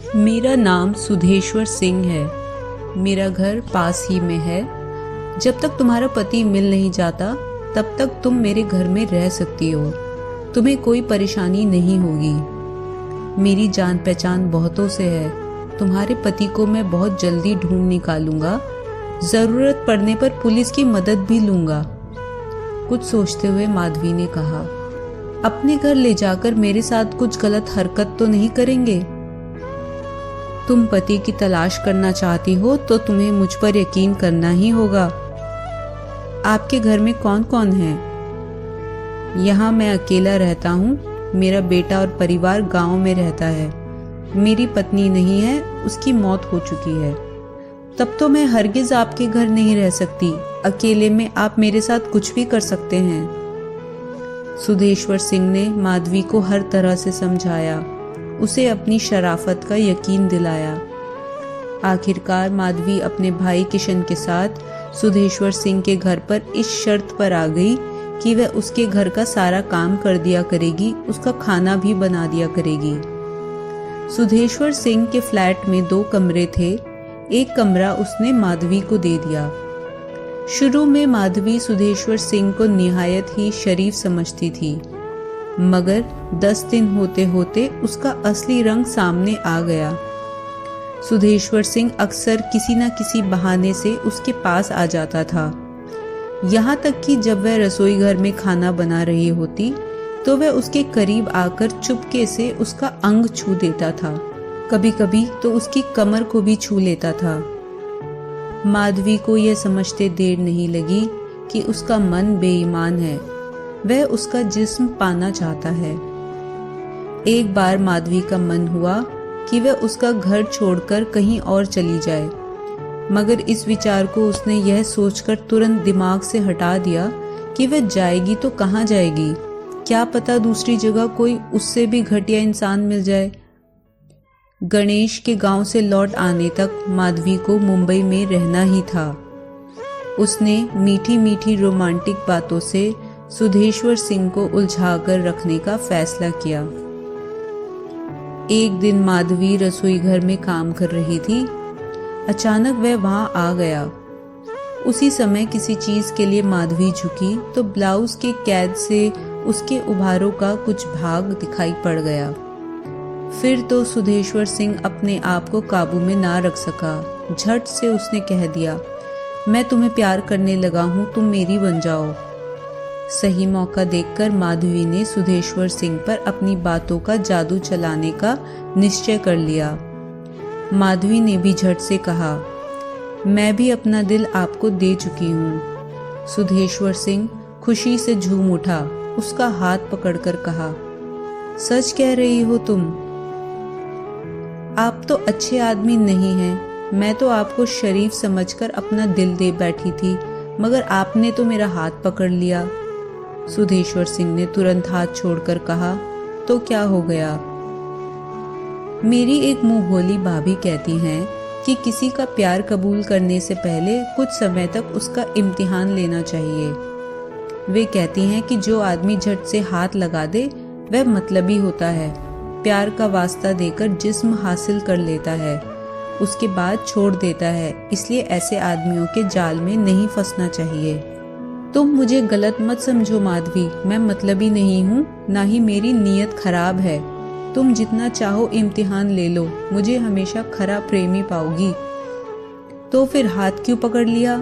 मेरा नाम सुधेश्वर सिंह है। मेरा घर पास ही में है। जब तक तुम्हारा पति मिल नहीं जाता तब तक तुम मेरे घर में रह सकती हो। तुम्हें कोई परेशानी नहीं होगी। मेरी जान पहचान बहुतों से है। तुम्हारे पति को मैं बहुत जल्दी ढूंढ निकालूंगा। जरूरत पड़ने पर पुलिस की मदद भी लूंगा। कुछ सोचते हुए माधवी ने कहा, अपने घर ले जाकर मेरे साथ कुछ गलत हरकत तो नहीं करेंगे? तुम पति की तलाश करना चाहती हो तो तुम्हें मुझ पर यकीन करना ही होगा। आपके घर में कौन कौन है? यहाँ मैं अकेला रहता हूँ। मेरा बेटा और परिवार गांव में रहता है। मेरी पत्नी नहीं है, उसकी मौत हो चुकी है। तब तो मैं हरगिज आपके घर नहीं रह सकती। अकेले में आप मेरे साथ कुछ भी कर सकते हैं। सुधेश्वर सिंह ने माधवी को हर तरह से समझाया, उसे अपनी शराफत का यकीन दिलाया। आखिरकार माधवी अपने भाई किशन के साथ सुधेश्वर सिंह के घर पर इस शर्त पर आ गई कि वह उसके घर का सारा काम कर दिया करेगी, उसका खाना भी बना दिया करेगी। सुधेश्वर सिंह के फ्लैट में 2 कमरे थे। एक कमरा उसने माधवी को दे दिया। शुरू में माधवी सुधेश्वर सिंह को निहायत ही शरीफ समझती थी, मगर 10 दिन होते होते उसका असली रंग सामने आ गया। सुधेश्वर सिंह अक्सर किसी न किसी बहाने से उसके पास आ जाता था। यहाँ तक कि जब वह रसोई घर में खाना बना रही होती तो वह उसके करीब आकर चुपके से उसका अंग छू देता था। कभी कभी तो उसकी कमर को भी छू लेता था। माधवी को यह समझते देर नहीं लगी कि उसका मन बेईमान है। वह उसका जिस्म पाना चाहता है। एक बार माधवी का मन हुआ कि वह उसका घर छोड़कर कहीं और चली जाए, मगर इस विचार को उसने यह सोचकर तुरंत दिमाग से हटा दिया कि वह जाएगी तो कहाँ जाएगी। क्या पता दूसरी जगह कोई उससे भी घटिया इंसान मिल जाए। गणेश के गांव से लौट आने तक माधवी को मुंबई में रहना ही था। उसने मीठी मीठी रोमांटिक बातों से सुधेश्वर सिंह को उलझाकर रखने का फैसला किया। एक दिन माधवी रसोई घर में काम कर रही थी। अचानक वह वहां आ गया। उसी समय किसी चीज के लिए माधवी झुकी तो ब्लाउज के कैद से उसके उभारों का कुछ भाग दिखाई पड़ गया। फिर तो सुधेश्वर सिंह अपने आप को काबू में ना रख सका। झट से उसने कह दिया, मैं तुम्हें प्यार करने लगा हूं, तुम मेरी बन जाओ। सही मौका देखकर माधवी ने सुधेश्वर सिंह पर अपनी बातों का जादू चलाने का निश्चय कर लिया। माधवी ने भी झट से कहा, मैं भी अपना दिल आपको दे चुकी हूँ। सुधेश्वर सिंह खुशी से झूम उठा। उसका हाथ पकड़कर कहा, सच कह रही हो तुम? आप तो अच्छे आदमी नहीं हैं। मैं तो आपको शरीफ समझकर अपना दिल दे बैठी थी, मगर आपने तो मेरा हाथ पकड़ लिया। सुधेश्वर सिंह ने तुरंत हाथ छोड़कर कहा, तो क्या हो गया? मेरी एक मुंह भोली भाभी कहती हैं कि किसी का प्यार कबूल करने से पहले कुछ समय तक उसका इम्तिहान लेना चाहिए। वे कहती हैं कि जो आदमी झट से हाथ लगा दे वह मतलबी होता है, प्यार का वास्ता देकर जिस्म हासिल कर लेता है, उसके बाद छोड़ देता है। इसलिए ऐसे आदमियों के जाल में नहीं फंसना चाहिए। तुम मुझे गलत मत समझो माधवी, मैं मतलबी नहीं हूँ, ना ही मेरी नीयत खराब है। तुम जितना चाहो इम्तिहान ले लो, मुझे हमेशा खरा प्रेमी पाओगी। तो फिर हाथ क्यों पकड़ लिया?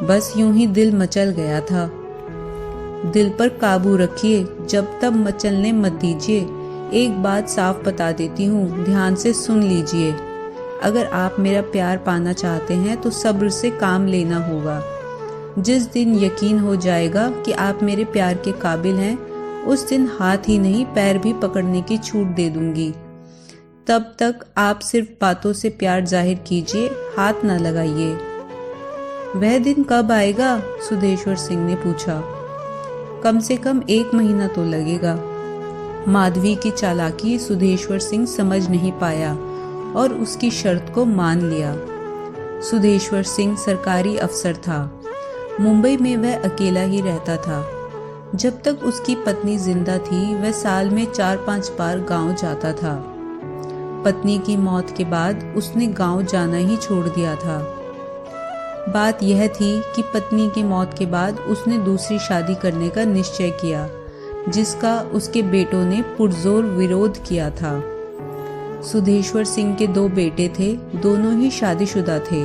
बस यूं ही दिल मचल गया था। दिल पर काबू रखिए, जब तब मचलने मत दीजिए। एक बात साफ बता देती हूँ, ध्यान से सुन लीजिए। अगर आप मेरा प्यार पाना चाहते हैं तो सब्र से काम लेना होगा। जिस दिन यकीन हो जाएगा कि आप मेरे प्यार के काबिल हैं, उस दिन हाथ ही नहीं पैर भी पकड़ने की छूट दे दूंगी। तब तक आप सिर्फ बातों से प्यार जाहिर कीजिए, हाथ ना लगाइए। वह दिन कब आएगा? सुधेश्वर सिंह ने पूछा। कम से कम 1 महीना तो लगेगा। माधवी की चालाकी सुधेश्वर सिंह समझ नहीं पाया और उसकी शर्त को मान लिया। सुधेश्वर सिंह सरकारी अफसर था। मुंबई में वह अकेला ही रहता था। जब तक उसकी पत्नी जिंदा थी वह साल में 4-5 बार गांव जाता था। पत्नी की मौत के बाद उसने गांव जाना ही छोड़ दिया था। बात यह थी कि पत्नी की मौत के बाद उसने दूसरी शादी करने का निश्चय किया, जिसका उसके बेटों ने पुरजोर विरोध किया था। सुधेश्वर सिंह के 2 बेटे थे, दोनों ही शादीशुदा थे,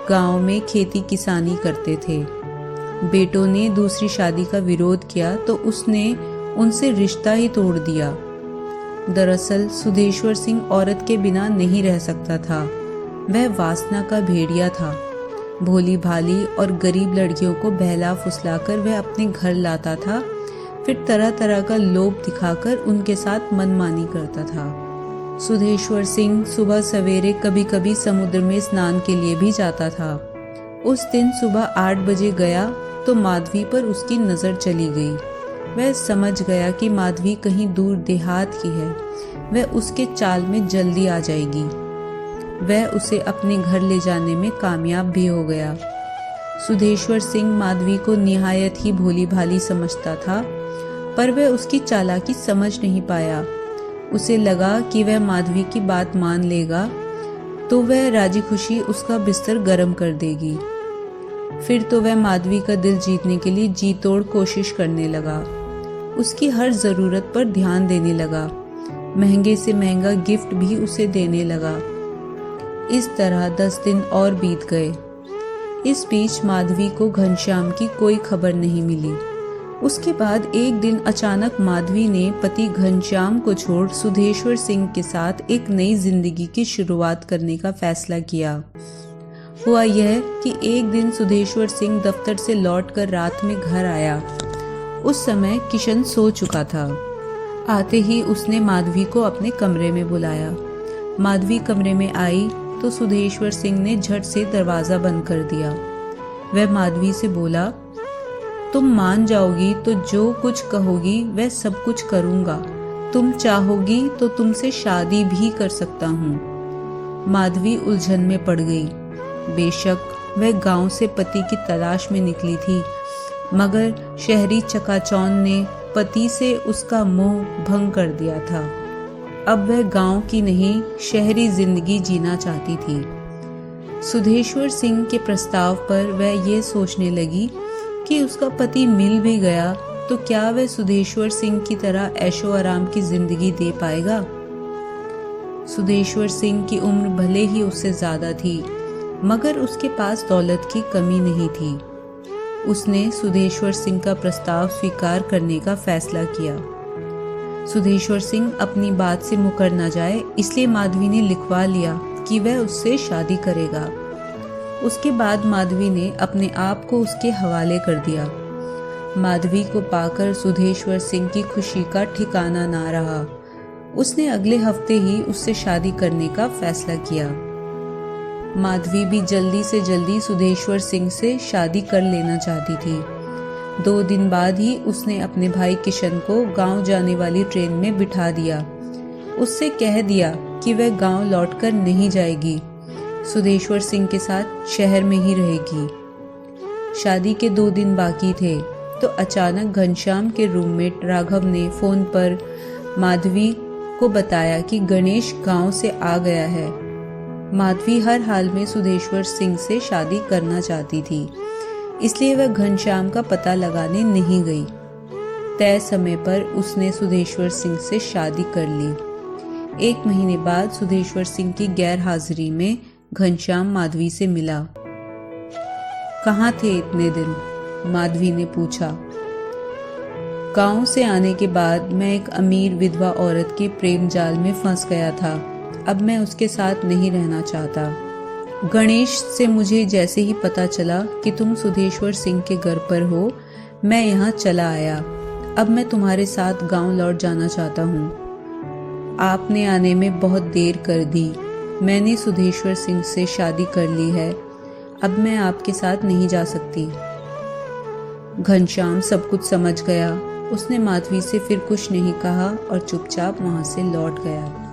गांव में खेती किसानी करते थे। बेटों ने दूसरी शादी का विरोध किया तो उसने उनसे रिश्ता ही तोड़ दिया। दरअसल सुधेश्वर सिंह औरत के बिना नहीं रह सकता था। वह वासना का भेड़िया था। भोली भाली और गरीब लड़कियों को बहला फुसलाकर वह अपने घर लाता था, फिर तरह तरह का लोभ दिखाकर उनके साथ मनमानी करता था। सुधेश्वर सिंह सुबह सवेरे कभी कभी समुद्र में स्नान के लिए भी जाता था। उस दिन सुबह 8 बजे गया तो माधवी पर उसकी नज़र चली गई। वह समझ गया कि माधवी कहीं दूर देहात की है, वह उसके चाल में जल्दी आ जाएगी। वह उसे अपने घर ले जाने में कामयाब भी हो गया। सुधेश्वर सिंह माधवी को निहायत ही भोली भाली समझता था, पर वह उसकी चालाकी समझ नहीं पाया। उसे लगा कि वह माधवी की बात मान लेगा तो वह राजी खुशी उसका बिस्तर गर्म कर देगी। फिर तो वह माधवी का दिल जीतने के लिए जी तोड़ कोशिश करने लगा। उसकी हर ज़रूरत पर ध्यान देने लगा, महंगे से महंगा गिफ्ट भी उसे देने लगा। इस तरह 10 दिन और बीत गए। इस बीच माधवी को घनश्याम की कोई खबर नहीं मिली। उसके बाद एक दिन अचानक माधवी ने पति घनश्याम को छोड़ सुधेश्वर सिंह के साथ एक नई जिंदगी की शुरुआत करने का फैसला किया। हुआ यह कि एक दिन सुधेश्वर सिंह दफ्तर से लौटकर रात में घर आया। उस समय किशन सो चुका था। आते ही उसने माधवी को अपने कमरे में बुलाया। माधवी कमरे में आई तो सुधेश्वर सिंह ने झट से दरवाजा बंद कर दिया। वह माधवी से बोला, तुम मान जाओगी तो जो कुछ कहोगी वह सब कुछ करूंगा। तुम चाहोगी तो तुमसे शादी भी कर सकता हूँ। माधवी उलझन में पड़ गई। बेशक वह गांव से पति की तलाश में निकली थी, मगर शहरी चकाचौंध ने पति से उसका मोह भंग कर दिया था। अब वह गांव की नहीं, शहरी जिंदगी जीना चाहती थी। सुधेश्वर सिंह के प्रस्ताव पर वह ये सोचने लगी कि उसका पति मिल भी गया तो क्या वह सुधेश्वर सिंह की तरह ऐशो आराम की जिंदगी दे पाएगा। सुधेश्वर सिंह की उम्र भले ही उससे ज्यादा थी, मगर उसके पास दौलत की कमी नहीं थी। उसने सुधेश्वर सिंह का प्रस्ताव स्वीकार करने का फैसला किया। सुधेश्वर सिंह अपनी बात से मुकर न जाए, इसलिए माधवी ने लिखवा लिया कि वह उससे शादी करेगा। उसके बाद माधवी ने अपने आप को उसके हवाले कर दिया। माधवी को पाकर सुधेश्वर सिंह की खुशी का ठिकाना ना रहा। उसने अगले हफ्ते ही उससे शादी करने का फैसला किया। माधवी भी जल्दी से जल्दी सुधेश्वर सिंह से शादी कर लेना चाहती थी। 2 दिन बाद ही उसने अपने भाई किशन को गांव जाने वाली ट्रेन में बिठा दिया। उससे कह दिया कि वह गांव लौटकर नहीं जाएगी, सुधेश्वर सिंह के साथ शहर में ही रहेगी। शादी के 2 दिन बाकी थे तो अचानक घनश्याम के रूममेट राघव ने फोन पर माधवी को बताया कि गणेश गांव से आ गया है। माधवी हर हाल में सुधेश्वर सिंह से शादी करना चाहती थी, इसलिए वह घनश्याम का पता लगाने नहीं गई। तय समय पर उसने सुधेश्वर सिंह से शादी कर ली। 1 महीने बाद सुधेश्वर सिंह की गैर हाजिरी में घनश्याम माधवी से मिला। कहाँ थे इतने दिन? माधवी ने पूछा। गांव से आने के बाद मैं एक अमीर विधवा औरत के प्रेम जाल में फंस गया था। अब मैं उसके साथ नहीं रहना चाहता। गणेश से मुझे जैसे ही पता चला कि तुम सुधेश्वर सिंह के घर पर हो, मैं यहाँ चला आया। अब मैं तुम्हारे साथ गांव लौट जाना चाहता हूँ। आपने आने में बहुत देर कर दी। मैंने सुधेश्वर सिंह से शादी कर ली है। अब मैं आपके साथ नहीं जा सकती। घनश्याम सब कुछ समझ गया। उसने माधवी से फिर कुछ नहीं कहा और चुपचाप वहां से लौट गया।